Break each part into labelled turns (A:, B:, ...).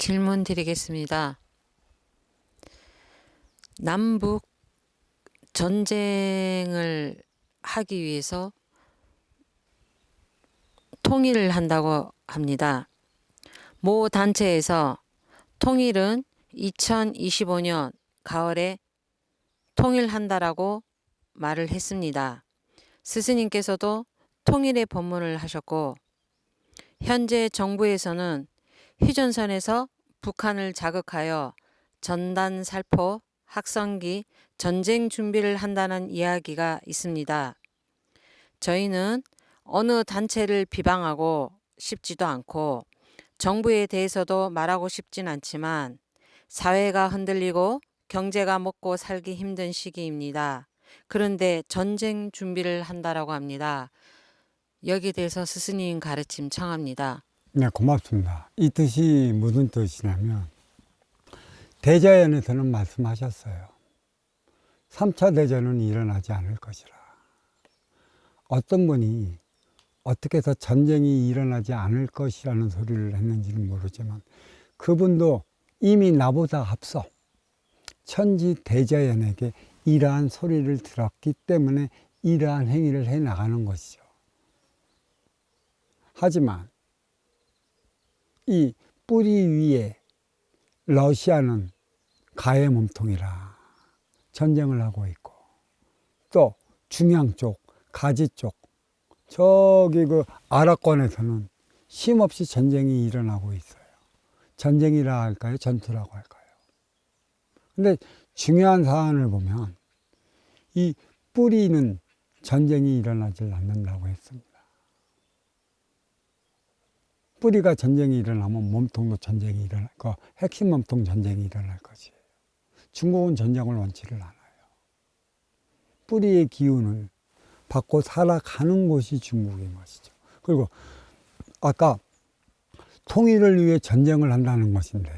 A: 질문 드리겠습니다. 남북 전쟁을 하기 위해서 통일을 한다고 합니다. 모 단체에서 통일은 2025년 가을에 통일한다라고 말을 했습니다. 스승님께서도 통일의 법문을 하셨고, 현재 정부에서는 휴전선에서 북한을 자극하여 전단 살포, 확성기, 전쟁 준비를 한다는 이야기가 있습니다. 저희는 어느 단체를 비방하고 싶지도 않고 정부에 대해서도 말하고 싶진 않지만 사회가 흔들리고 경제가 먹고 살기 힘든 시기입니다. 그런데 전쟁 준비를 한다라고 합니다. 여기에 대해서 스승님 가르침 청합니다.
B: 네, 고맙습니다. 이 뜻이 무슨 뜻이냐면 대자연에서는 말씀하셨어요. 3차 대전은 일어나지 않을 것이라. 어떤 분이 어떻게 해서 전쟁이 일어나지 않을 것이라는 소리를 했는지는 모르지만 그분도 이미 나보다 앞서 천지 대자연에게 이러한 소리를 들었기 때문에 이러한 행위를 해 나가는 것이죠. 하지만 이 뿌리 위에 러시아는 가해 몸통이라 전쟁을 하고 있고, 또 중양 쪽, 가지 쪽, 저기 그 아랍권에서는 쉼없이 전쟁이 일어나고 있어요. 전쟁이라 할까요? 전투라고 할까요? 근데 중요한 사안을 보면 이 뿌리는 전쟁이 일어나지 않는다고 했습니다. 뿌리가 전쟁이 일어나면 몸통도 전쟁이 일어날 거, 핵심 몸통 전쟁이 일어날 것이에요. 중국은 전쟁을 원치를 않아요. 뿌리의 기운을 받고 살아가는 곳이 중국인 것이죠. 그리고 아까 통일을 위해 전쟁을 한다는 것인데,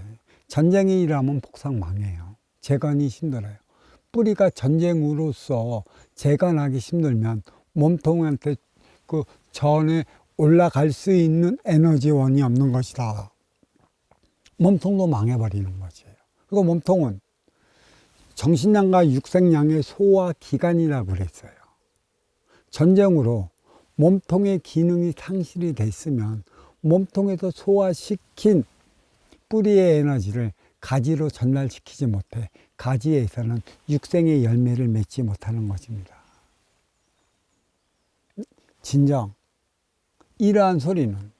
B: 전쟁이 일어나면 폭삭 망해요. 재건이 힘들어요. 뿌리가 전쟁으로서 재건하기 힘들면 몸통한테 그 전에 올라갈 수 있는 에너지원이 없는 것이다. 몸통도 망해버리는 것이에요. 그리고 몸통은 정신량과 육생량의 소화 기관이라고 그랬어요. 전쟁으로 몸통의 기능이 상실이 됐으면 몸통에서 소화시킨 뿌리의 에너지를 가지로 전달시키지 못해 가지에서는 육생의 열매를 맺지 못하는 것입니다. 진정 이러한 소리는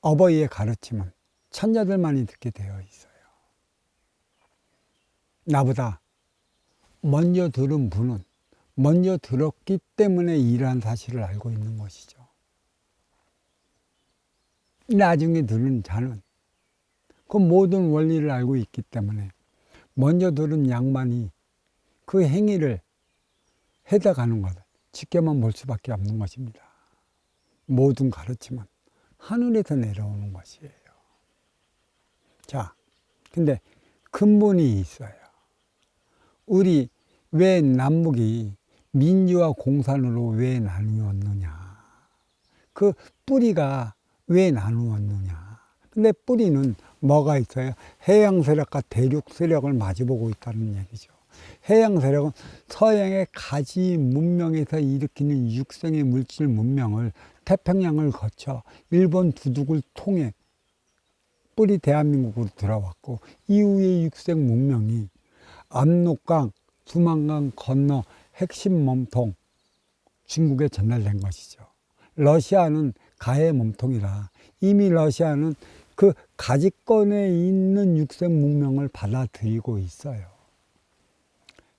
B: 어버이의 가르침은 천자들만이 듣게 되어 있어요. 나보다 먼저 들은 분은 먼저 들었기 때문에 이러한 사실을 알고 있는 것이죠. 나중에 들은 자는 그 모든 원리를 알고 있기 때문에 먼저 들은 양반이 그 행위를 해다가는 것을 지켜만 볼 수밖에 없는 것입니다. 모든 가르침은 하늘에서 내려오는 것이에요. 자, 근데 근본이 있어요. 우리 왜 남북이 민주와 공산으로 왜 나누었느냐? 그 뿌리가 왜 나누었느냐? 근데 뿌리는 뭐가 있어요? 해양 세력과 대륙 세력을 마주보고 있다는 얘기죠. 해양 세력은 서양의 가지 문명에서 일으키는 육성의 물질 문명을 태평양을 거쳐 일본 두둑을 통해 뿌리 대한민국으로 들어왔고, 이후의 육생 문명이 압록강, 두만강 건너 핵심 몸통 중국에 전달된 것이죠. 러시아는 가해 몸통이라 이미 러시아는 그 가지권에 있는 육생 문명을 받아들이고 있어요.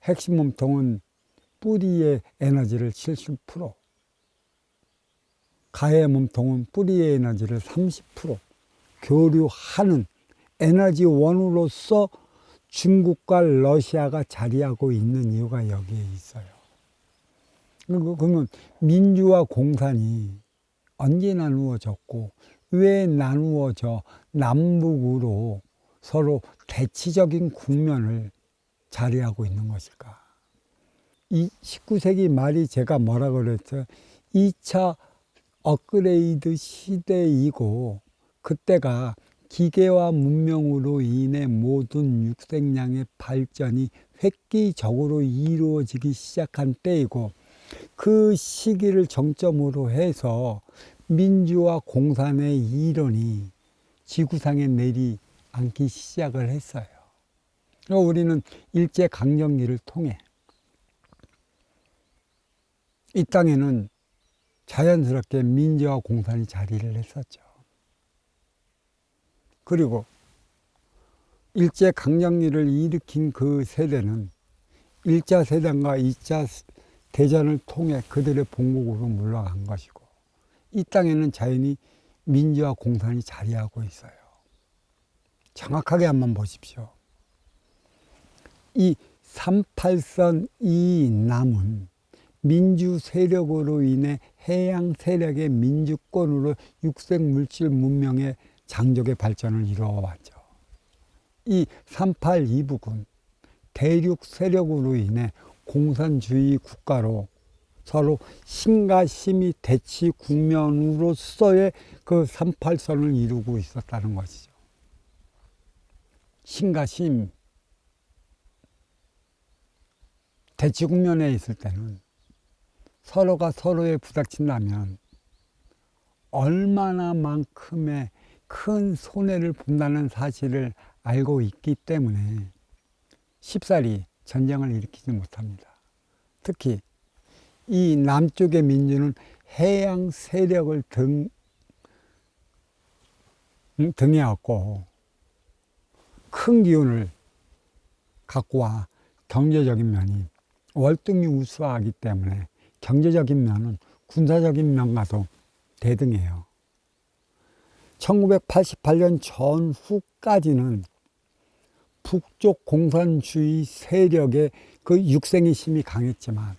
B: 핵심 몸통은 뿌리의 에너지를 70%, 가해 몸통은 뿌리의 에너지를 30% 교류하는 에너지원으로서 중국과 러시아가 자리하고 있는 이유가 여기에 있어요. 그러면 민주와 공산이 언제 나누어졌고 왜 나누어져 남북으로 서로 대치적인 국면을 자리하고 있는 것일까? 이 19세기 말이 제가 뭐라 그랬어요? 2차 업그레이드 시대이고, 그때가 기계와 문명으로 인해 모든 육생량의 발전이 획기적으로 이루어지기 시작한 때이고, 그 시기를 정점으로 해서 민주화 공산의 이론이 지구상에 내리앉기 시작을 했어요. 우리는 일제강점기를 통해 이 땅에는 자연스럽게 민주화 공산이 자리를 했었죠. 그리고 일제강점기를 일으킨 그 세대는 1차 세대과 2차 대전을 통해 그들의 본국으로 물러간 것이고, 이 땅에는 자연히 민주화 공산이 자리하고 있어요. 정확하게 한번 보십시오. 이 38선 이 남은 민주 세력으로 인해 해양 세력의 민주권으로 육생 물질 문명의 장족의 발전을 이루어왔죠. 이 38 이북은 대륙 세력으로 인해 공산주의 국가로 서로 신과 심이 대치 국면으로서의 그 38선을 이루고 있었다는 것이죠. 신과 심, 대치 국면에 있을 때는 서로가 서로에 부닥친다면 얼마나 만큼의 큰 손해를 본다는 사실을 알고 있기 때문에 쉽사리 전쟁을 일으키지 못합니다. 특히 이 남쪽의 민주는 해양 세력을 등에 업고 큰 기운을 갖고 와 경제적인 면이 월등히 우수하기 때문에 경제적인 면은 군사적인 면과도 대등해요. 1988년 전후까지는 북쪽 공산주의 세력의 그 육생의 힘이 강했지만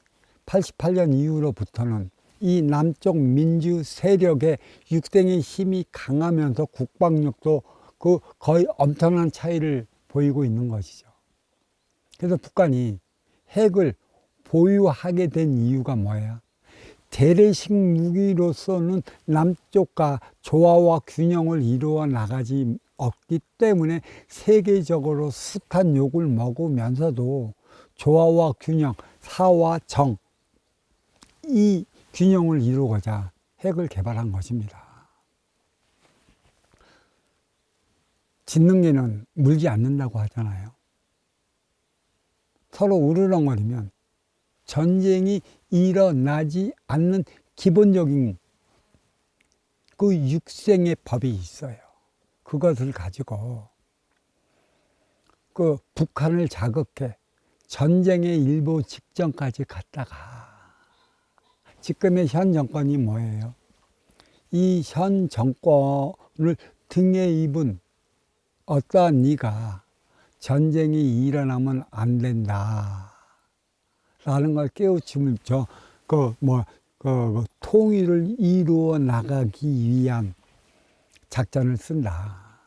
B: 88년 이후로부터는 이 남쪽 민주 세력의 육생의 힘이 강하면서 국방력도 그 거의 엄청난 차이를 보이고 있는 것이죠. 그래서 북한이 핵을 보유하게 된 이유가 뭐예요? 재래식 무기로서는 남쪽과 조화와 균형을 이루어 나가지 없기 때문에 세계적으로 숱한 욕을 먹으면서도 조화와 균형, 사와 정, 이 균형을 이루고자 핵을 개발한 것입니다. 짖는 개는 물지 않는다고 하잖아요. 서로 우르렁거리면 전쟁이 일어나지 않는 기본적인 그 육생의 법이 있어요. 그것을 가지고 그 북한을 자극해 전쟁의 일보 직전까지 갔다가 지금의 현 정권이 뭐예요? 이 현 정권을 등에 입은 어떠한 이가 전쟁이 일어나면 안 된다 라는 걸 깨우침을 통일을 이루어 나가기 위한 작전을 쓴다.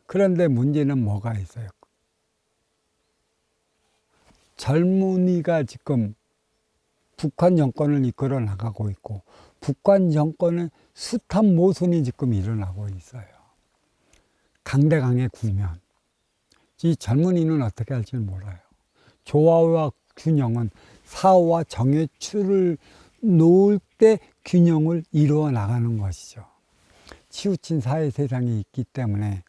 B: 그런데 문제는 뭐가 있어요? 젊은이가 지금 북한 정권을 이끌어 나가고 있고, 북한 정권의 숱한 모순이 지금 일어나고 있어요. 강대강의 국면. 이 젊은이는 어떻게 할지 몰라요. 조화와 균형은 사와 정의 추를 놓을 때 균형을 이루어 나가는 것이죠. 치우친 사회 세상이 있기 때문에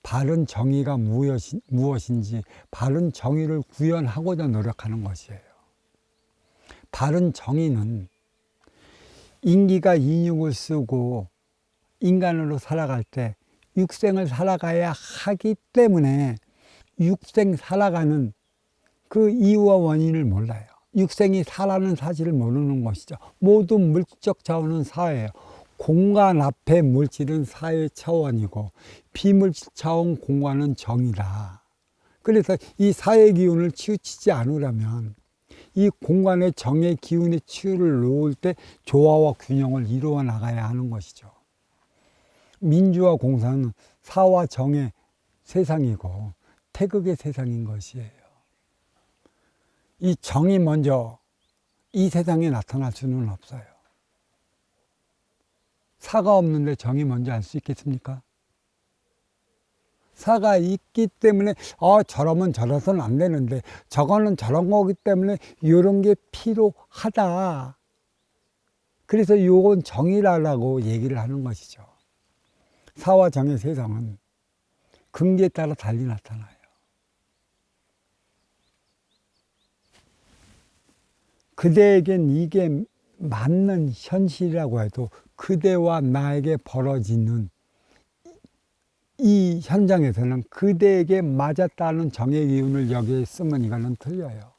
B: 바른 정의가 무엇인지 바른 정의를 구현하고자 노력하는 것이에요. 바른 정의는 인기가 인육을 쓰고 인간으로 살아갈 때 육생을 살아가야 하기 때문에 육생 살아가는 그 이유와 원인을 몰라요. 육생이 사라는 사실을 모르는 것이죠. 모든 물적 자원은 사회예요. 공간 앞에 물질은 사회 차원이고 비물질 차원 공간은 정이다. 그래서 이 사회 기운을 치우치지 않으려면 이 공간의 정의 기운의 치유를 놓을 때 조화와 균형을 이루어 나가야 하는 것이죠. 민주화 공산은 사와 정의 세상이고 태극의 세상인 것이에요. 이 정이 먼저 이 세상에 나타날 수는 없어요. 사가 없는데 정이 뭔지 알 수 있겠습니까? 사가 있기 때문에 저러면 저러서는 안 되는데 저거는 저런 거기 때문에 이런 게 필요하다. 그래서 요건 정이라고 얘기를 하는 것이죠. 사와 정의 세상은 근기에 따라 달리 나타나요. 그대에겐 이게 맞는 현실이라고 해도 그대와 나에게 벌어지는 이 현장에서는 그대에게 맞았다는 정의 기운을 여기에 쓰면 이거는 틀려요.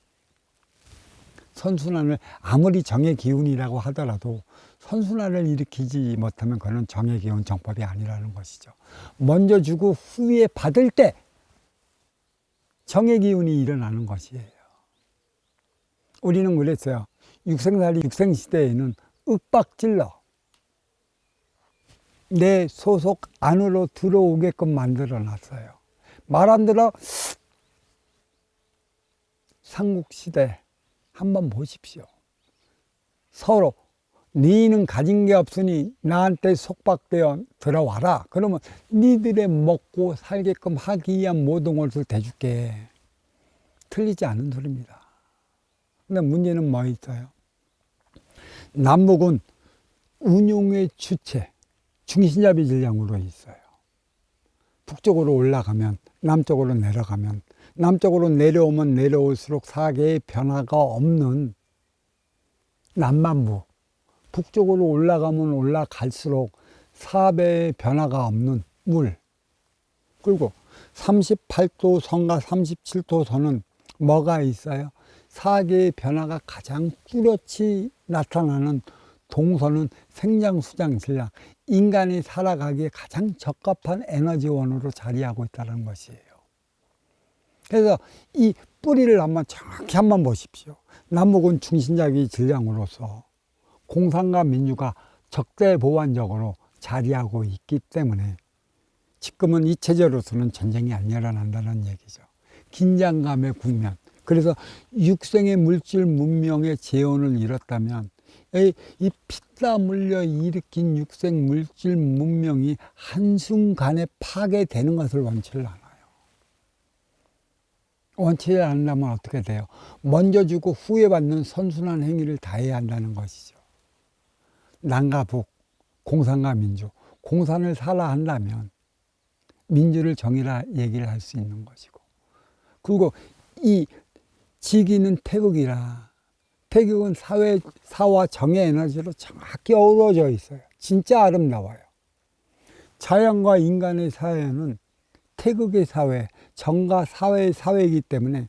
B: 선순환을 아무리 정의 기운이라고 하더라도 선순환을 일으키지 못하면 그건 정의 기운 정법이 아니라는 것이죠. 먼저 주고 후에 받을 때 정의 기운이 일어나는 것이에요. 우리는 그랬어요. 육생살이 육생시대에는 윽박질러 내 소속 안으로 들어오게끔 만들어 놨어요. 말 안 들어? 삼국시대 한번 보십시오. 서로 너희는 가진 게 없으니 나한테 속박되어 들어와라. 그러면 니들의 먹고 살게끔 하기 위한 모든 것을 대줄게. 틀리지 않은 소리입니다. 근데 문제는 뭐 있어요? 남북은 운용의 주체, 중심잡이 전략으로 있어요. 북쪽으로 올라가면 남쪽으로 내려가면 남쪽으로 내려오면 내려올수록 사계의 변화가 없는 남반부, 북쪽으로 올라가면 올라갈수록 사배의 변화가 없는 물, 그리고 38도 선과 37도 선은 뭐가 있어요? 사계의 변화가 가장 뚜렷이 나타나는 동선은 생장수장 전략, 인간이 살아가기에 가장 적합한 에너지원으로 자리하고 있다는 것이에요. 그래서 이 뿌리를 정확히 한번 보십시오. 남북은 중심잡이 전략으로서 공산과 민주가 적대보완적으로 자리하고 있기 때문에 지금은 이체제로서는 전쟁이 안 일어난다는 얘기죠. 긴장감의 국면. 그래서 육생의 물질 문명의 재혼을 이뤘다면 이 피땀 흘려 일으킨 육생 물질 문명이 한순간에 파괴되는 것을 원치를 않아요. 원치를 않으려면 어떻게 돼요? 먼저 주고 후에 받는 선순환 행위를 다해야 한다는 것이죠. 남과 북, 공산과 민주. 공산을 살아 한다면 민주를 정의라 얘기를 할 수 있는 것이고, 그리고 이 지기는 태극이라, 태극은 사와 정의 에너지로 정확히 어우러져 있어요. 진짜 아름다워요. 자연과 인간의 사회는 태극의 사회, 정과 사회의 사회이기 때문에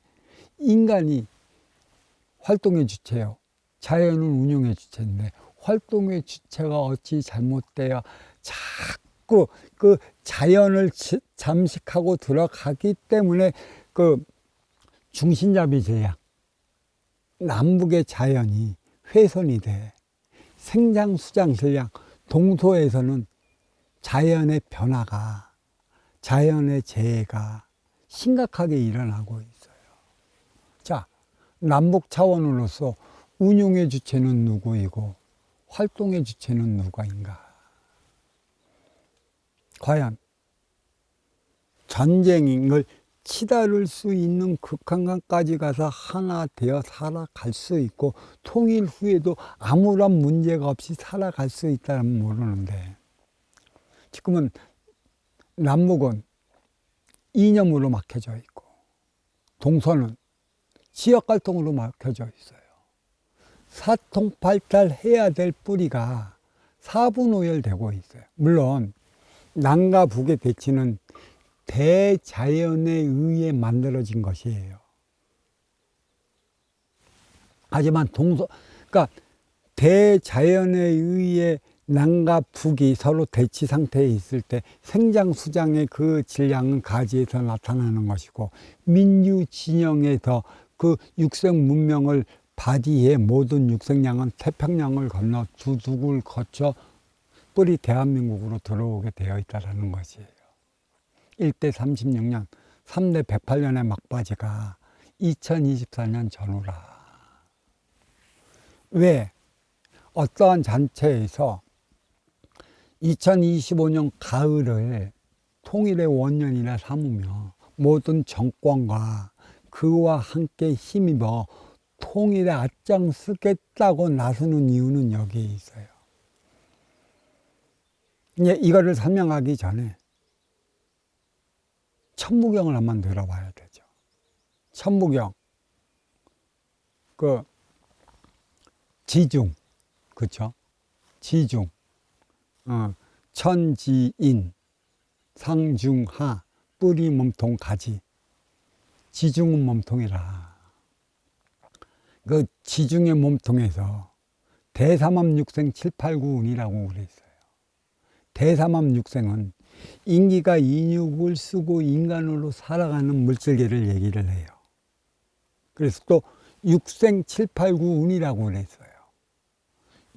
B: 인간이 활동의 주체요. 자연은 운용의 주체인데 활동의 주체가 어찌 잘못되어 자꾸 그 자연을 잠식하고 들어가기 때문에 그 중심잡이 제약, 남북의 자연이 훼손이 돼. 생장수장 전략, 동서에서는 자연의 변화가, 자연의 재해가 심각하게 일어나고 있어요. 자, 남북 차원으로서 운용의 주체는 누구이고 활동의 주체는 누구인가? 과연 전쟁을 치달을 수 있는 극한까지 가서 하나 되어 살아갈 수 있고 통일 후에도 아무런 문제가 없이 살아갈 수 있다면 모르는데, 지금은 남북은 이념으로 막혀져 있고 동서는 지역 갈등으로 막혀져 있어요. 사통팔달해야 될 뿌리가 사분오열되고 있어요. 물론 남과 북의 대치는 대자연에 의해 만들어진 것이에요. 하지만 그러니까 대자연에 의해 남과 북이 서로 대치 상태에 있을 때 생장수장의 그 질량은 가지에서 나타나는 것이고, 민주 진영에서 그 육생 문명을 바디에 모든 육생량은 태평양을 건너 두둑을 거쳐 뿌리 대한민국으로 들어오게 되어 있다는 것이에요. 1대 36년, 3대 108년의 막바지가 2024년 전후라. 왜? 어떠한 잔치에서 2025년 가을을 통일의 원년이라 삼으며 모든 정권과 그와 함께 힘입어 통일에 앞장서겠다고 나서는 이유는 여기에 있어요. 이제 이거를 설명하기 전에 천부경을 한번 들어봐야 되죠. 천부경, 그 지중, 그쵸? 지중, 천지인, 상중하, 뿌리 몸통 가지. 지중은 몸통이라. 그 지중의 몸통에서 대삼합육생 7, 8, 9운이라고 그랬어요. 대삼합육생은 인기가 인육을 쓰고 인간으로 살아가는 물질계를 얘기를 해요. 그래서 또 육생 7, 8, 9운이라고 그랬어요.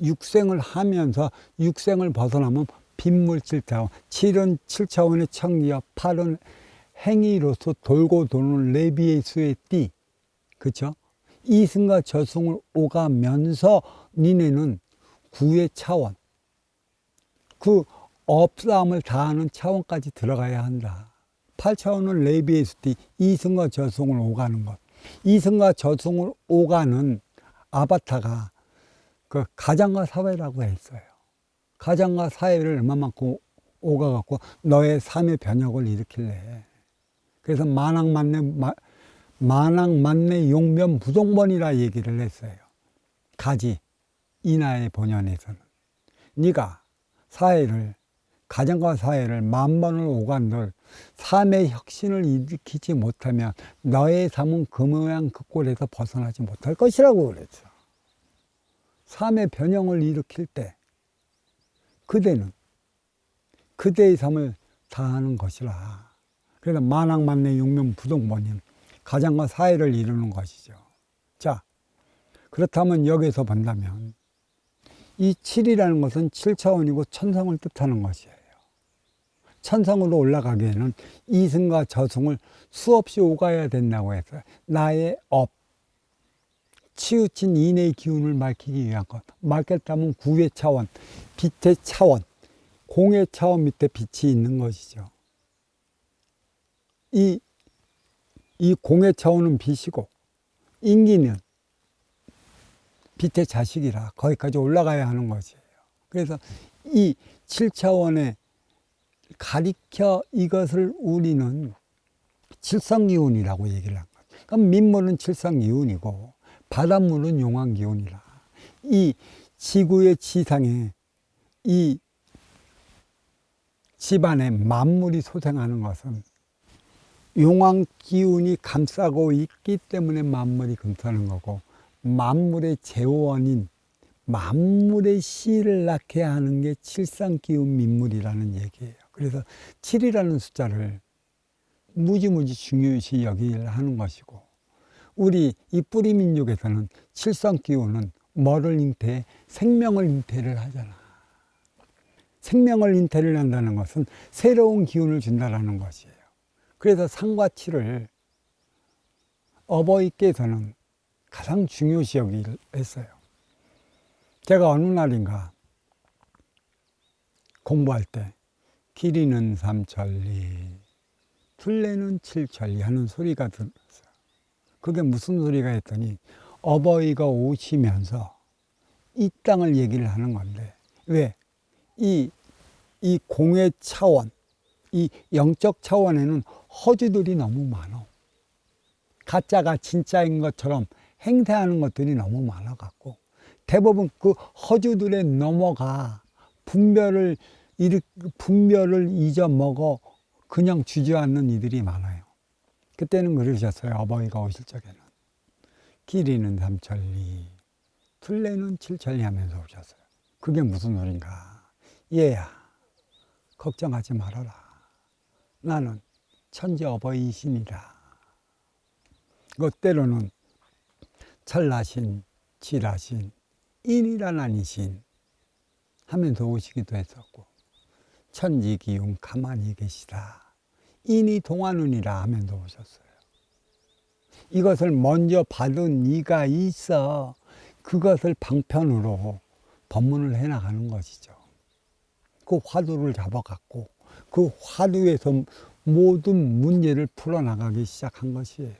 B: 육생을 하면서 육생을 벗어나면 빈물질 차원, 7은 7차원의 청기와 8은 행위로서 돌고 도는 레비의 수의 띠, 그쵸? 이승과 저승을 오가면서 니네는 9의 차원, 그 없사함을 다하는 차원까지 들어가야 한다. 8차원은 레비의 수띠, 이승과 저승을 오가는 것. 이승과 저승을 오가는 아바타가 그 가정과 사회라고 했어요. 가정과 사회를 얼마만큼 오가갖고 너의 삶의 변혁을 일으킬래. 그래서 만왕만내 용변 부동번이라 얘기를 했어요. 가지, 인하의 본연에서는. 네가 사회를, 가정과 사회를 만번을 오간들 삶의 혁신을 일으키지 못하면 너의 삶은 그 모양 그 꼴에서 벗어나지 못할 것이라고 그랬어. 삶의 변형을 일으킬 때 그대는 그대의 삶을 다하는 것이라. 그래서 만왕만내 용명 부동본인 가정과 사회를 이루는 것이죠. 자, 그렇다면 여기서 본다면 이 7이라는 것은 7차원이고 천성을 뜻하는 것이에요. 천성으로 올라가기에는 이승과 저승을 수없이 오가야 된다고 했어요. 나의 업, 치우친 인의 기운을 밝히기 위한 것. 밝겠다면 9의 차원, 빛의 차원, 공의 차원 밑에 빛이 있는 것이죠. 이 공의 차원은 빛이고 인기는 빛의 자식이라 거기까지 올라가야 하는 것이에요. 그래서 이 7차원에 가리켜 이것을 우리는 칠성기운이라고 얘기를 한 거예요. 그럼 민물은 칠성기운이고 바닷물은 용왕기운이라. 이 지구의 지상에 이 집안에 만물이 소생하는 것은 용왕기운이 감싸고 있기 때문에 만물이 감싸는 거고, 만물의 재원인 만물의 씨를 낳게 하는 게 칠상기운 민물이라는 얘기예요. 그래서 7이라는 숫자를 무지무지 중요시 여기를 하는 것이고, 우리 이 뿌리민족에서는 칠성기운은 뭐를 잉태해? 생명을 잉태를 하잖아. 생명을 잉태를 한다는 것은 새로운 기운을 준다는 것이에요. 그래서 상과 칠을 어버이께서는 가장 중요시 여기를 했어요. 제가 어느 날인가 공부할 때 길이는 삼천리, 둘레는 칠천리 하는 소리가 들었어요. 그게 무슨 소리가 했더니 어버이가 오시면서 이 땅을 얘기를 하는 건데, 왜? 이 공의 차원, 이 영적 차원에는 허주들이 너무 많아. 가짜가 진짜인 것처럼 행태하는 것들이 너무 많아갖고 대부분 그 허주들에 넘어가 분별을 잊어먹어 그냥 주저앉는 이들이 많아요. 그때는 그러셨어요. 어버이가 오실 적에는 길이는 삼천리, 둘레는 칠천리 하면서 오셨어요. 그게 무슨 소린가? 얘야, 걱정하지 말아라. 나는 천지 어버이이시니라. 그 때로는 철하신, 칠하신, 인이라나니신 하면서 오시기도 했었고, 천지기운 가만히 계시다, 인이 동하느니라 하면서 오셨어요. 이것을 먼저 받은 이가 있어 그것을 방편으로 법문을 해나가는 것이죠. 그 화두를 잡아갖고 그 화두에서 모든 문제를 풀어나가기 시작한 것이에요.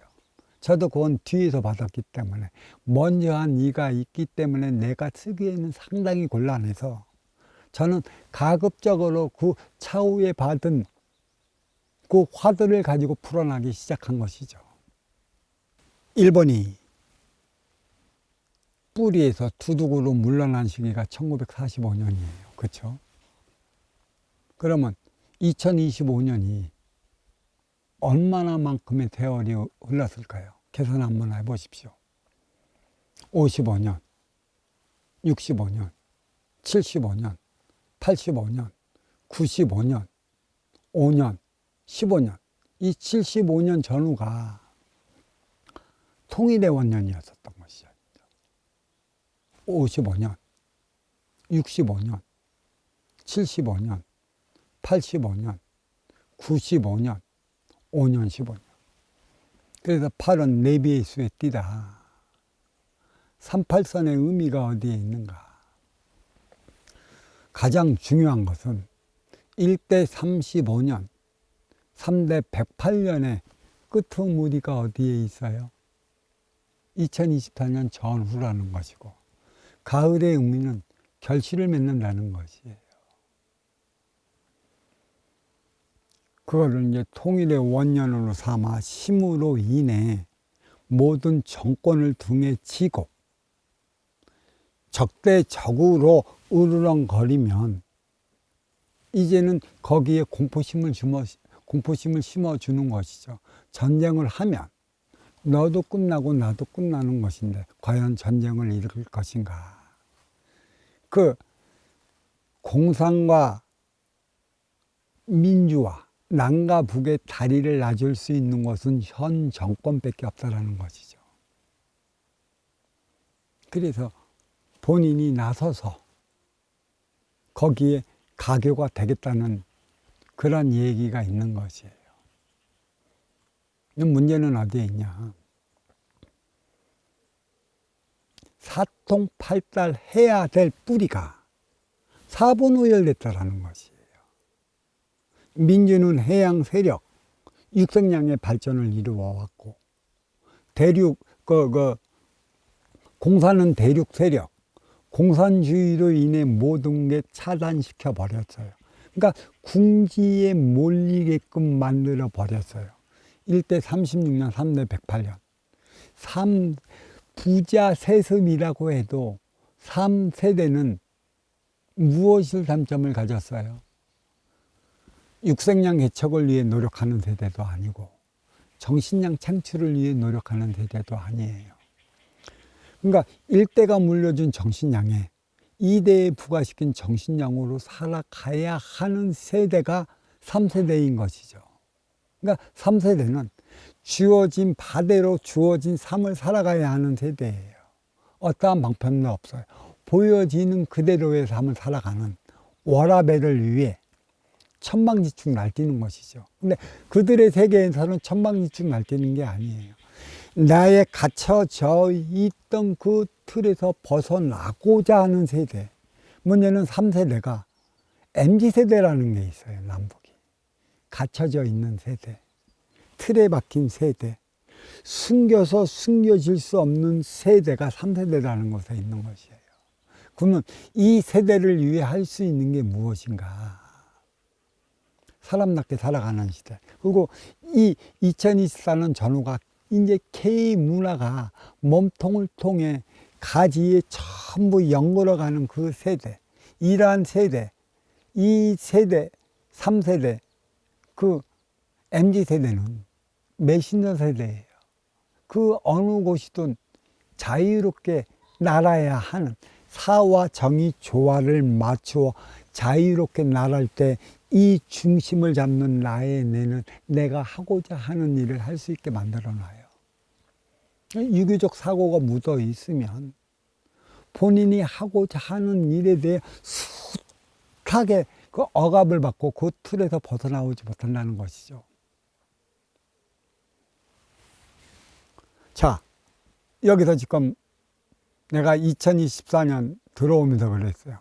B: 저도 그건 뒤에서 받았기 때문에, 먼저 한 이가 있기 때문에 내가 쓰기에는 상당히 곤란해서 저는 가급적으로 그 차후에 받은 그 화두를 가지고 풀어나기 시작한 것이죠. 1번이 뿌리에서 두둑으로 물러난 시기가 1945년이에요. 그렇죠? 그러면 2025년이 얼마나 만큼의 세월이 흘렀을까요? 계산 한번 해보십시오. 55년, 65년, 75년, 85년, 95년, 5년, 15년. 이 75년 전후가 통일의 원년이었었던 것이죠. 55년, 65년, 75년, 85년, 95년, 5년, 15년. 그래서 8은 내비의 수에 띠다. 38선의 의미가 어디에 있는가? 가장 중요한 것은 1대 35년, 3대 108년의 끄트무리가 어디에 있어요? 2024년 전후라는 것이고, 가을의 의미는 결실을 맺는다는 것이에요. 그거를 이제 통일의 원년으로 삼아 심으로 인해 모든 정권을 등에 지고 적대적으로 으르렁거리면 이제는 거기에 공포심을 심어주는 것이죠. 전쟁을 하면 너도 끝나고 나도 끝나는 것인데 과연 전쟁을 일으킬 것인가. 그 공산과 민주화, 남과 북의 다리를 놔줄 수 있는 것은 현 정권밖에 없다라는 것이죠. 그래서 본인이 나서서 거기에 가교가 되겠다는 그런 얘기가 있는 것이에요. 문제는 어디에 있냐? 사통팔달 해야 될 뿌리가 사분오열됐다라는 것이에요. 민주는 해양 세력, 육색량의 발전을 이루어 왔고, 공산은 대륙 세력, 공산주의로 인해 모든 게 차단시켜 버렸어요. 그러니까 궁지에 몰리게끔 만들어 버렸어요. 1대 36년, 3대 108년. 부자 세습이라고 해도 3세대는 무엇을 단점을 가졌어요? 육색량 개척을 위해 노력하는 세대도 아니고 정신량 창출을 위해 노력하는 세대도 아니에요. 그러니까 1대가 물려준 정신량에 2대에 부과시킨 정신량으로 살아가야 하는 세대가 3세대인 것이죠. 그러니까 3세대는 주어진 바대로 주어진 삶을 살아가야 하는 세대예요. 어떠한 방법도 없어요. 보여지는 그대로의 삶을 살아가는 워라밸을 위해 천방지축 날뛰는 것이죠. 근데 그들의 세계에서는 천방지축 날뛰는 게 아니에요. 나의 갇혀져 있던 그 틀에서 벗어나고자 하는 세대. 문제는 3세대가 MZ세대라는 게 있어요. 남북이 갇혀져 있는 세대, 틀에 박힌 세대, 숨겨서 숨겨질 수 없는 세대가 3세대라는 것에 있는 것이에요. 그러면 이 세대를 위해 할 수 있는 게 무엇인가? 사람답게 살아가는 시대. 그리고 이 2024년 전후가 이제 K문화가 몸통을 통해 가지에 전부 연걸어가는 그 세대, 이러한 세대, 이 세대, 3세대, 그 MZ세대는 메신저 세대예요. 그 어느 곳이든 자유롭게 날아야 하는, 사와 정의 조화를 맞추어 자유롭게 날아갈 때 이 중심을 잡는 나의 뇌는 내가 하고자 하는 일을 할 수 있게 만들어 놔요. 유교적 사고가 묻어 있으면 본인이 하고자 하는 일에 대해 숱하게 그 억압을 받고 그 틀에서 벗어나오지 못한다는 것이죠. 자, 여기서 지금 내가 2024년 들어오면서 그랬어요.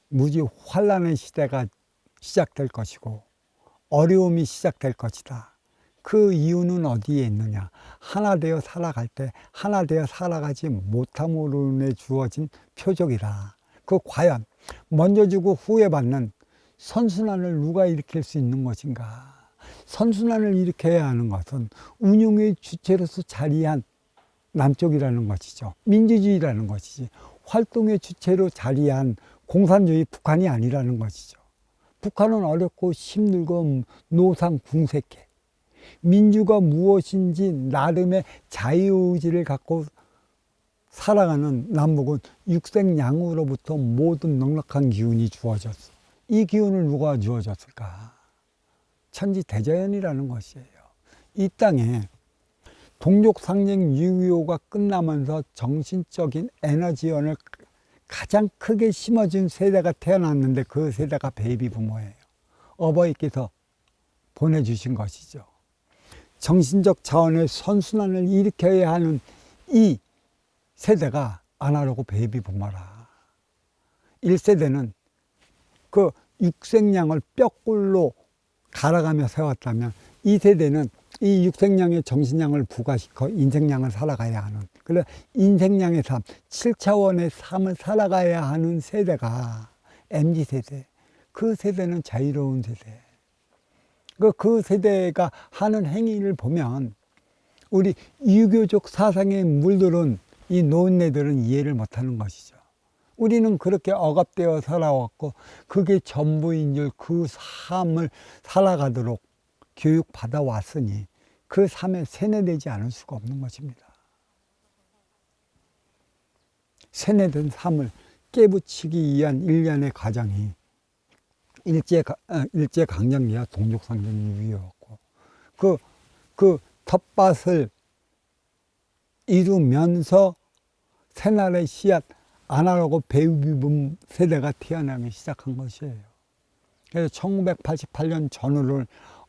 B: 무지 환란의 시대가 시작될 것이고 어려움이 시작될 것이다. 그 이유는 어디에 있느냐? 하나 되어 살아갈 때 하나 되어 살아가지 못함으로 인해 주어진 표적이다. 그 과연 먼저 주고 후에 받는 선순환을 누가 일으킬 수 있는 것인가? 선순환을 일으켜야 하는 것은 운용의 주체로서 자리한 남쪽이라는 것이죠. 민주주의라는 것이지. 활동의 주체로 자리한 공산주의 북한이 아니라는 것이죠. 북한은 어렵고 힘들고 노상궁색해. 민주가 무엇인지 나름의 자유의지를 갖고 살아가는 남북은 육생양으로부터 모든 넉넉한 기운이 주어졌어. 이 기운을 누가 주어졌을까? 천지대자연이라는 것이에요. 이 땅에 동족상쟁 6.25가 끝나면서 정신적인 에너지원을 가장 크게 심어준 세대가 태어났는데 그 세대가 베이비 부모예요. 어버이께서 보내주신 것이죠. 정신적 차원의 선순환을 일으켜야 하는 이 세대가 아날로그 베이비 부모라. 1세대는 그 육생량을 뼈골로 갈아가며 세웠다면 2세대는 이 육생량의 정신량을 부과시켜 인생량을 살아가야 하는, 그래 인생량의 삶, 7차원의 삶을 살아가야 하는 세대가 MZ세대. 그 세대는 자유로운 세대. 그 세대가 하는 행위를 보면 우리 유교적 사상에 물들은 이 노인네들은 이해를 못하는 것이죠. 우리는 그렇게 억압되어 살아왔고 그게 전부인 줄 그 삶을 살아가도록 교육받아 왔으니 그 삶에 세뇌되지 않을 수가 없는 것입니다. 세뇌된 삶을 깨부치기 위한 일련의 과정이 일제강점기와 동족상쟁이 위였고 그 텃밭을 이루면서 새날의 씨앗 아날로그 베이비붐 세대가 태어나기 시작한 것이에요. 그래서 1988년 전후를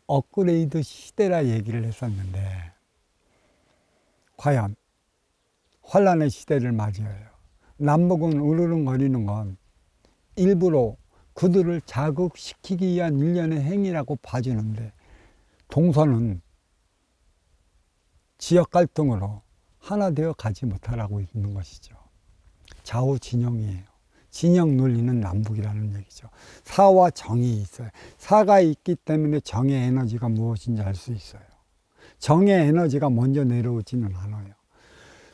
B: 업그레이드 시대라 얘기를 했었는데 과연 환란의 시대를 맞이해요. 남북은 으르렁거리는 건 일부러 그들을 자극시키기 위한 일련의 행위라고 봐주는데 동서는 지역 갈등으로 하나 되어 가지 못하라고 있는 것이죠. 좌우 진영이에요. 진영 논리는 남북이라는 얘기죠. 사와 정이 있어요. 사가 있기 때문에 정의 에너지가 무엇인지 알 수 있어요. 정의 에너지가 먼저 내려오지는 않아요.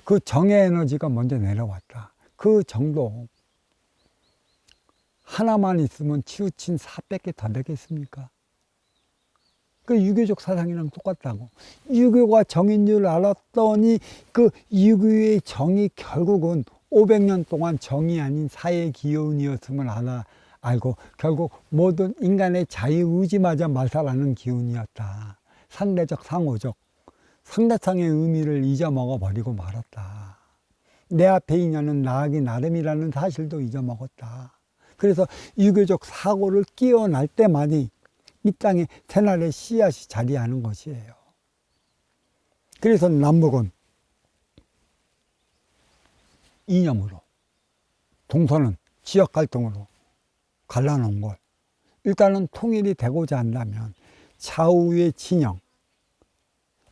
B: 그 정의 에너지가 먼저 내려왔다. 그 정도 하나만 있으면 치우친 400개 더 되겠습니까? 그 유교적 사상이랑 똑같다고. 유교가 정인 줄 알았더니 그 유교의 정이 결국은 500년 동안 정이 아닌 사의 기운이었음을 알고 결국 모든 인간의 자유의지마저 말살하는 기운이었다. 상대적 상호적 상대상의 의미를 잊어먹어 버리고 말았다. 내 앞에 있냐는 나하기 나름이라는 사실도 잊어먹었다. 그래서 유교적 사고를 끼어날 때만이 이 땅에 새날의 씨앗이 자리하는 것이에요. 그래서 남북은 이념으로, 동서는 지역 갈등으로 갈라놓은 걸 일단은 통일이 되고자 한다면 좌우의 진영,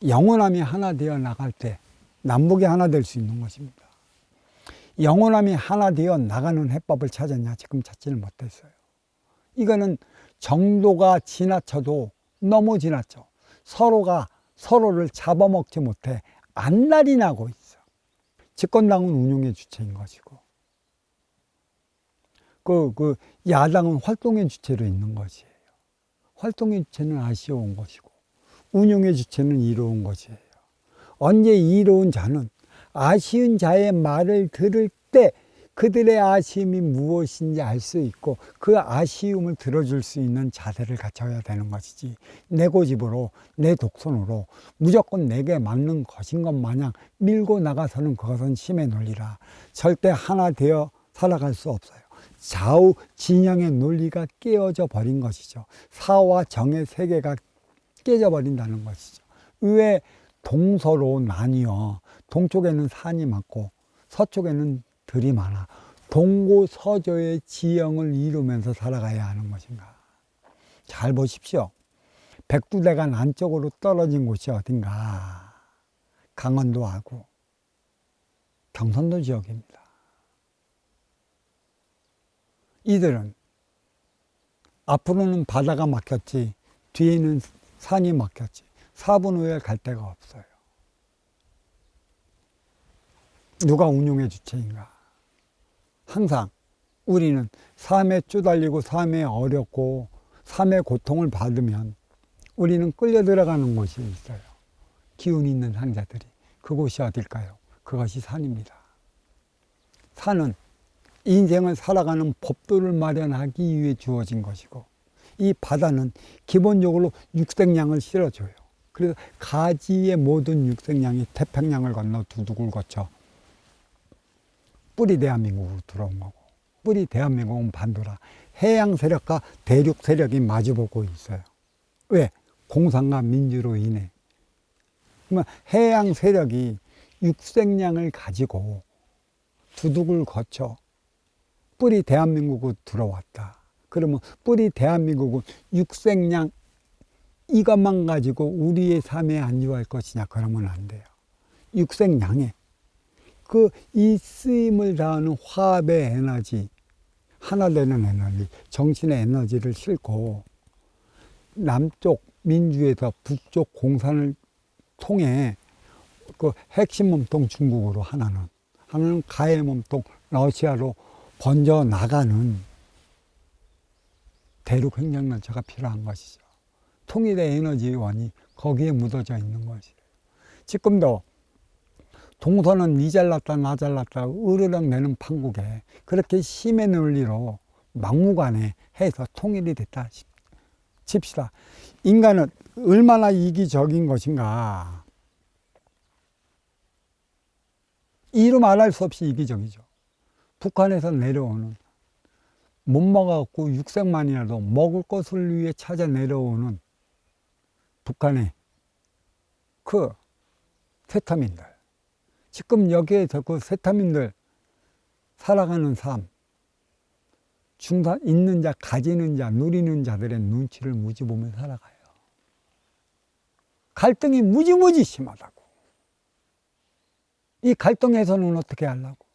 B: 영원함이 하나 되어 나갈 때 남북이 하나 될 수 있는 것입니다. 영원함이 하나 되어 나가는 해법을 찾았냐? 지금 찾지를 못했어요. 이거는 정도가 지나쳐도 너무 지나쳐. 서로가 서로를 잡아먹지 못해 안달이 나고 있어. 집권당은 운용의 주체인 것이고 그 야당은 활동의 주체로 있는 것이에요. 활동의 주체는 아쉬운 것이고 운용의 주체는 이로운 것이에요. 언제 이로운 자는 아쉬운 자의 말을 들을 때 그들의 아쉬움이 무엇인지 알 수 있고 그 아쉬움을 들어줄 수 있는 자세를 갖춰야 되는 것이지, 내 고집으로 내 독선으로 무조건 내게 맞는 것인 것 마냥 밀고 나가서는 그것은 힘의 논리라 절대 하나 되어 살아갈 수 없어요. 좌우 진영의 논리가 깨어져 버린 것이죠. 사와 정의 세계가 깨져버린다는 것이죠. 왜 동서로 나뉘어 동쪽에는 산이 많고 서쪽에는 들이 많아. 동고서조의 지형을 이루면서 살아가야 하는 것인가. 잘 보십시오. 백두대간 안쪽으로 떨어진 곳이 어딘가. 강원도하고 경상도 지역입니다. 이들은 앞으로는 바다가 막혔지 뒤에는 산이 막혔지 4분 후에 갈 데가 없어요. 누가 운용의 주체인가? 항상 우리는 삶에 쪼달리고 삶에 어렵고 삶의 고통을 받으면 우리는 끌려 들어가는 곳이 있어요. 기운 있는 상자들이. 그곳이 어딜까요? 그것이 산입니다. 산은 인생을 살아가는 법도를 마련하기 위해 주어진 것이고, 이 바다는 기본적으로 육색량을 실어줘요. 그래서 가지의 모든 육색량이 태평양을 건너 두둑을 거쳐 뿌리 대한민국으로 들어온 거고, 뿌리 대한민국은 반도라 해양 세력과 대륙 세력이 마주보고 있어요. 왜? 공산과 민주로 인해. 그러면 해양 세력이 육색량을 가지고 두둑을 거쳐 뿌리 대한민국으로 들어왔다. 그러면 뿌리 대한민국은 육색량 이것만 가지고 우리의 삶에 안주할 것이냐? 그러면 안 돼요. 육색량에 이 쓰임을 다하는 화합의 에너지, 하나 되는 에너지, 정신의 에너지를 싣고 남쪽 민주에서 북쪽 공산을 통해 그 핵심 몸통 중국으로 하나는 가해 몸통 러시아로 번져 나가는 대륙 횡령열차가 필요한 것이죠. 통일의 에너지원이 거기에 묻어져 있는 것이에요. 지금도 동서는 니 잘났다 나 잘났다 으르렁 내는 판국에 그렇게 힘의 논리로 막무가내 해서 통일이 됐다 칩시다. 인간은 얼마나 이기적인 것인가. 이루 말할 수 없이 이기적이죠. 북한에서 내려오는 못 먹어갖고 육색만이라도 먹을 것을 위해 찾아 내려오는 북한의 그 세타민들, 지금 여기에서 그 세타민들 살아가는 삶, 있는 자, 가지는 자, 누리는 자들의 눈치를 무지 보며 살아가요. 갈등이 무지무지 심하다고. 이 갈등에서는 어떻게 하려고?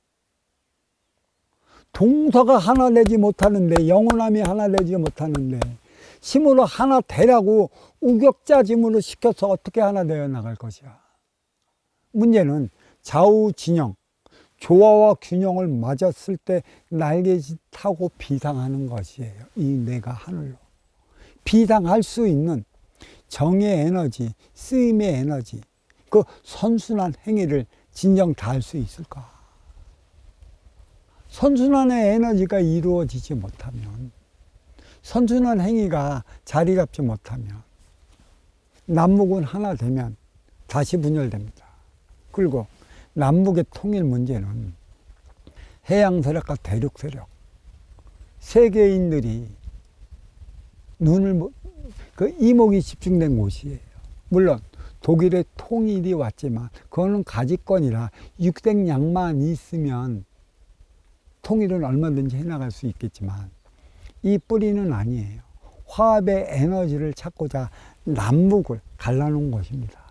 B: 동서가 하나 되지 못하는데, 영원함이 하나 되지 못하는데 힘으로 하나 되라고 우격자짐으로 시켜서 어떻게 하나 되어 나갈 것이야. 문제는 좌우 진영, 조화와 균형을 맞았을 때 날개짓 타고 비상하는 것이에요. 이 내가 하늘로. 비상할 수 있는 정의 에너지, 쓰임의 에너지, 그 선순환 행위를 진정 다할 수 있을까? 선순환의 에너지가 이루어지지 못하면, 선순환 행위가 자리 잡지 못하면 남북은 하나 되면 다시 분열됩니다. 그리고 남북의 통일 문제는 해양 세력과 대륙 세력, 세계인들이 이목이 집중된 곳이에요. 물론 독일의 통일이 왔지만 그거는 가지권이라 육색량만 있으면 통일은 얼마든지 해나갈 수 있겠지만 이 뿌리는 아니에요. 화합의 에너지를 찾고자 남북을 갈라놓은 것입니다.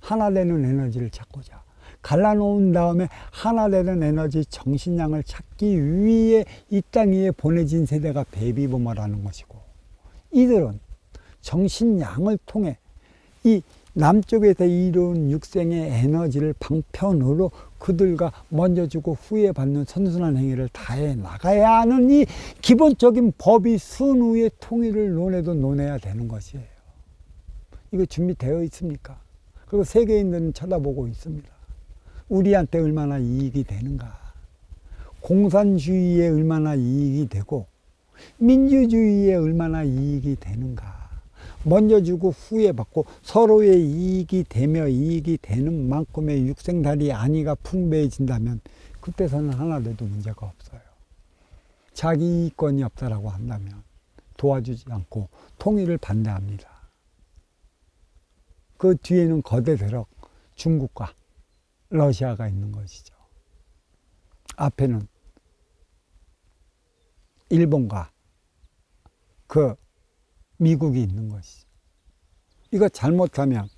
B: 하나 되는 에너지를 찾고자. 갈라놓은 다음에 하나 되는 에너지 정신량을 찾기 위해 이 땅 위에 보내진 세대가 베이비부머라는 것이고, 이들은 정신량을 통해 이 남쪽에서 이룬 육생의 에너지를 방편으로 그들과 먼저 주고 후에 받는 선순환 행위를 다해 나가야 하는 이 기본적인 법이 순후의 통일을 논해도 논해야 되는 것이에요. 이거 준비되어 있습니까? 그리고 세계인들은 쳐다보고 있습니다. 우리한테 얼마나 이익이 되는가. 공산주의에 얼마나 이익이 되고 민주주의에 얼마나 이익이 되는가. 먼저 주고 후에 받고 서로의 이익이 되며 이익이 되는 만큼의 육생달이 안위가 풍부해진다면 그때서는 하나 돼도 문제가 없어요. 자기 이익권이 없다라고 한다면 도와주지 않고 통일을 반대합니다. 그 뒤에는 거대 세력 중국과 러시아가 있는 것이죠. 앞에는 일본과 그 미국이 있는 것이죠. 이거 잘못하면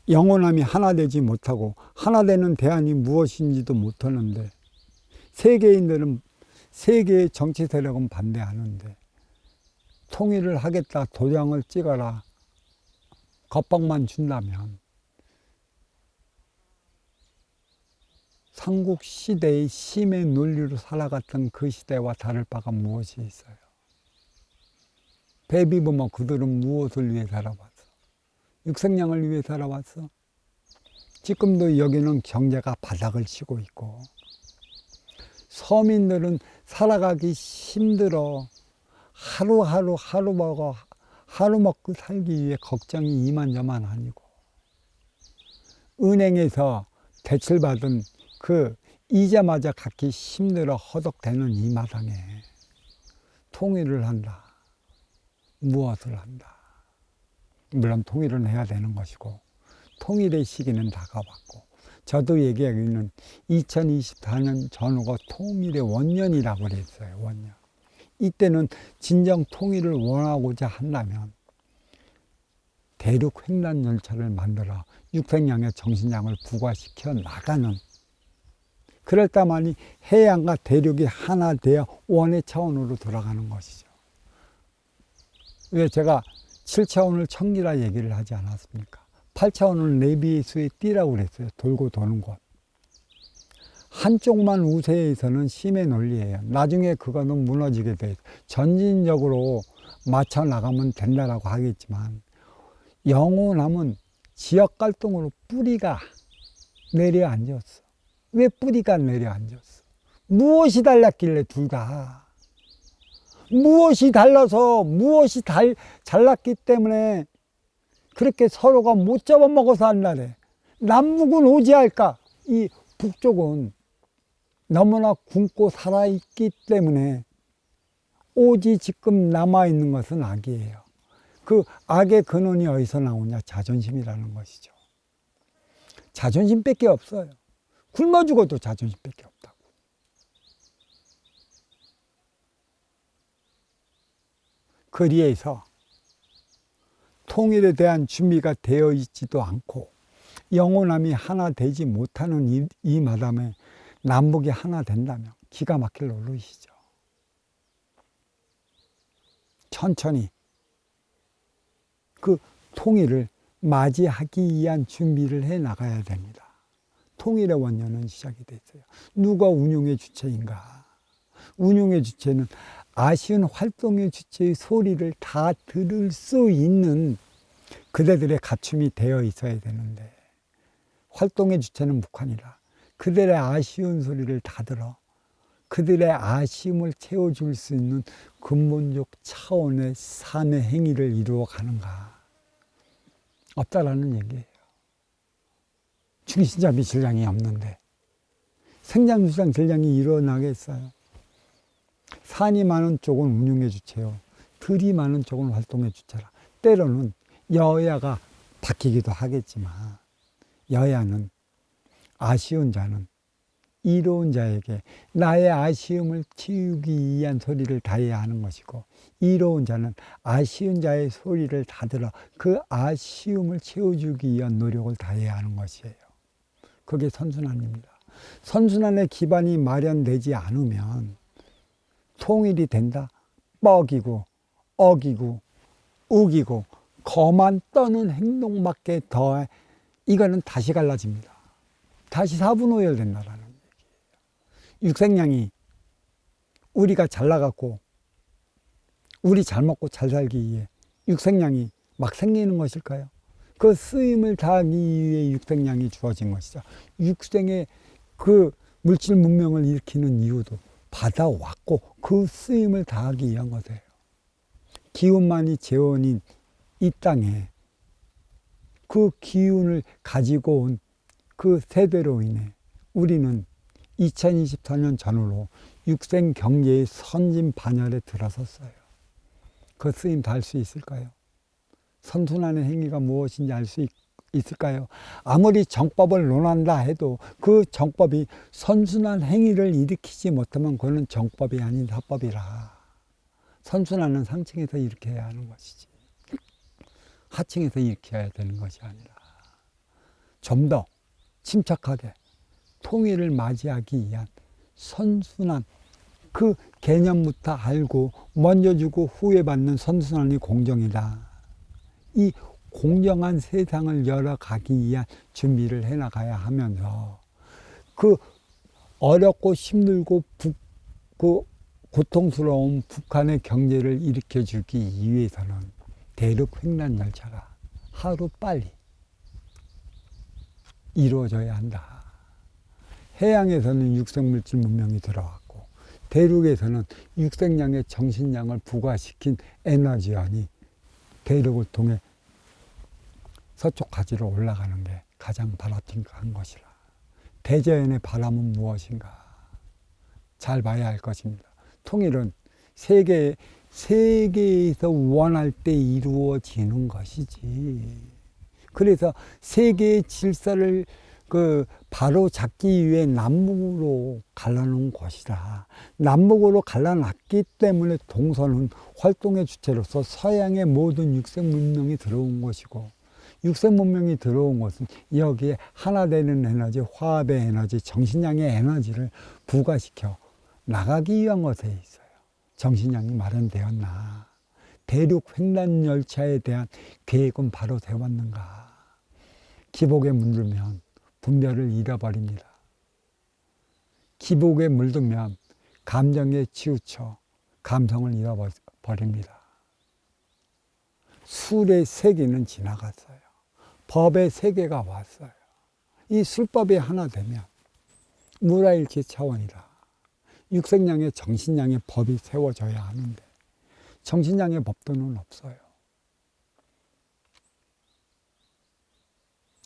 B: 영원함이 하나 되지 못하고 하나 되는 대안이 무엇인지도 못하는데 세계인들은 세계의 정치 세력은 반대하는데 통일을 하겠다 도장을 찍어라 겁박만 준다면 삼국시대의 심의 논리로 살아갔던 그 시대와 다를 바가 무엇이 있어요? 베이비부머 그들은 무엇을 위해 살아왔어? 육생량을 위해 살아왔어? 지금도 여기는 경제가 바닥을 치고 있고 서민들은 살아가기 힘들어 하루 먹고 살기 위해 걱정이 이만저만 아니고 은행에서 대출받은 그 이자마저 갚기 힘들어 허덕대는 이 마당에 통일을 한다. 무엇을 한다. 물론 통일은 해야 되는 것이고 통일의 시기는 다가왔고 저도 얘기하기는 2024년 전후가 통일의 원년이라고 그랬어요. 원년. 이때는 진정 통일을 원하고자 한다면 대륙 횡단 열차를 만들어 육생량의 정신량을 부과시켜 나가는 그럴 때만이 해양과 대륙이 하나 되어 원의 차원으로 돌아가는 것이죠. 왜 제가 7차원을 천기라 얘기를 하지 않았습니까? 8차원을 네비수의 띠라고 그랬어요. 돌고 도는 곳. 한쪽만 우세해서는 심의 논리예요. 나중에 그거는 무너지게 돼. 전진적으로 맞춰 나가면 된다라고 하겠지만 영원함은 지역 갈등으로 뿌리가 내려앉았어. 왜 뿌리가 내려앉았어? 무엇이 달랐길래 둘 다? 무엇이 달라서 무엇이 잘났기 때문에 그렇게 서로가 못 잡아먹어서 한다래. 남북은 오지할까? 이 북쪽은 너무나 굶고 살아있기 때문에 오지 지금 남아있는 것은 악이에요. 그 악의 근원이 어디서 나오냐? 자존심이라는 것이죠. 자존심밖에 없어요. 굶어 죽어도 자존심밖에 없다고. 그리해서 통일에 대한 준비가 되어 있지도 않고 영원함이 하나 되지 못하는 이 마담에 남북이 하나 된다면 기가 막힐 노릇이죠. 천천히 그 통일을 맞이하기 위한 준비를 해 나가야 됩니다. 통일의 원년은 시작이 됐어요. 누가 운용의 주체인가? 운용의 주체는 아쉬운 활동의 주체의 소리를 다 들을 수 있는 그대들의 갖춤이 되어 있어야 되는데 활동의 주체는 북한이라 그들의 아쉬운 소리를 다 들어 그들의 아쉬움을 채워줄 수 있는 근본적 차원의 삶의 행위를 이루어 가는가? 없다라는 얘기예요. 중심잡이 전략이 없는데 생장수장 전략이 일어나겠어요? 산이 많은 쪽은 운용의 주체요. 들이 많은 쪽은 활동의 주체라. 때로는 여야가 바뀌기도 하겠지만 여야는 아쉬운 자는 이로운 자에게 나의 아쉬움을 채우기 위한 소리를 다해야 하는 것이고 이로운 자는 아쉬운 자의 소리를 다 들어 그 아쉬움을 채워주기 위한 노력을 다해야 하는 것이에요. 그게 선순환입니다. 선순환의 기반이 마련되지 않으면 통일이 된다? 뻐기고 어기고 우기고 거만 떠는 행동밖에 더 이거는 다시 갈라집니다. 다시 사분오열된다라는 얘기예요. 육생량이 우리가 잘 나갔고 우리 잘 먹고 잘 살기 위해 육생량이 막 생기는 것일까요? 그 쓰임을 다하기 위해 육생량이 주어진 것이죠. 육생의 그 물질 문명을 일으키는 이유도 받아왔고 그 쓰임을 다하기 위한 것이에요. 기운만이 재원인 이 땅에 그 기운을 가지고 온 그 세대로 인해 우리는 2024년 전후로 육생 경제의 선진 반열에 들어섰어요. 그 쓰임 다 할 수 있을까요? 선순환의 행위가 무엇인지 알 수 있을까요? 아무리 정법을 논한다 해도 그 정법이 선순환 행위를 일으키지 못하면 그거는 정법이 아닌 사법이라. 선순환은 상층에서 일으켜야 하는 것이지 하층에서 일으켜야 되는 것이 아니라 좀 더 침착하게 통일을 맞이하기 위한 선순환, 그 개념부터 알고 먼저 주고 후에 받는 선순환이 공정이다. 이 공정한 세상을 열어가기 위한 준비를 해나가야 하면서 그 어렵고 힘들고 그 고통스러운 북한의 경제를 일으켜주기 위해서는 대륙 횡단 열차가 하루 빨리 이루어져야 한다. 해양에서는 육생물질 문명이 들어왔고 대륙에서는 육생량의 정신량을 부과시킨 에너지원이 대륙을 통해 서쪽 가지로 올라가는 게 가장 바람직한 것이라. 대자연의 바람은 무엇인가? 잘 봐야 할 것입니다. 통일은 세계에서 원할 때 이루어지는 것이지. 그래서 세계의 질서를 바로 잡기 위해 남북으로 갈라놓은 것이라. 남북으로 갈라놨기 때문에 동서는 활동의 주체로서 서양의 모든 육생 문명이 들어온 것이고, 육생 문명이 들어온 것은 여기에 하나 되는 에너지, 화합의 에너지, 정신량의 에너지를 부과시켜 나가기 위한 것에 있어요. 정신량이 마련되었나? 대륙 횡단 열차에 대한 계획은 바로 세웠는가? 기복에 물들면 분별을 잃어버립니다. 기복에 물들면 감정에 치우쳐 감성을 잃어버립니다. 술의 세계는 지나갔어요. 법의 세계가 왔어요. 이 술법이 하나 되면 무라일체 차원이라. 육생량의 정신량의 법이 세워져야 하는데 정신량의 법도는 없어요.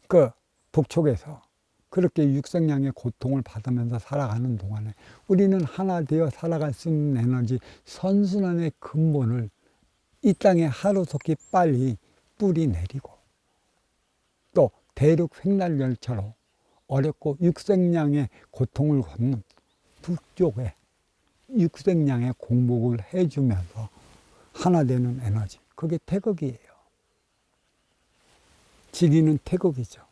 B: 그 북쪽에서 그렇게 육생량의 고통을 받으면서 살아가는 동안에 우리는 하나 되어 살아갈 수 있는 에너지 선순환의 근본을 이 땅에 하루속히 빨리 뿌리 내리고 또 대륙 횡단 열차로 어렵고 육생량의 고통을 걷는 북쪽에 육생량의 공복을 해주면서 하나 되는 에너지, 그게 태극이에요. 지리는 태극이죠.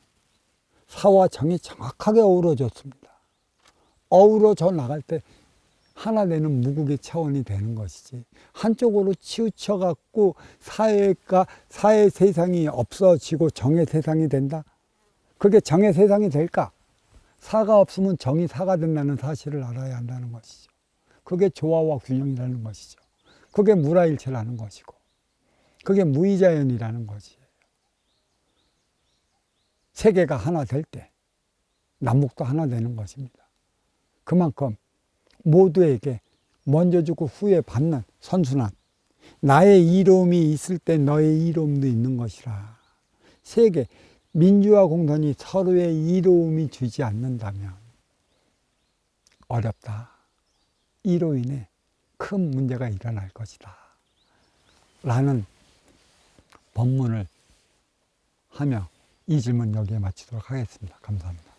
B: 사와 정이 정확하게 어우러졌습니다. 어우러져 나갈 때 하나 되는 무국의 차원이 되는 것이지, 한쪽으로 치우쳐 갖고 사의 세상이 없어지고 정의 세상이 된다? 그게 정의 세상이 될까? 사가 없으면 정이 사가 된다는 사실을 알아야 한다는 것이죠. 그게 조화와 균형이라는 것이죠. 그게 무라일체라는 것이고, 그게 무의자연이라는 것이에요. 세계가 하나 될 때 남북도 하나 되는 것입니다. 그만큼 모두에게 먼저 주고 후에 받는 선순환, 나의 이로움이 있을 때 너의 이로움도 있는 것이라. 세계 민주화 공산이 서로의 이로움이 주지 않는다면 어렵다. 이로 인해 큰 문제가 일어날 것이다 라는 법문을 하며 이 질문 여기에 마치도록 하겠습니다. 감사합니다.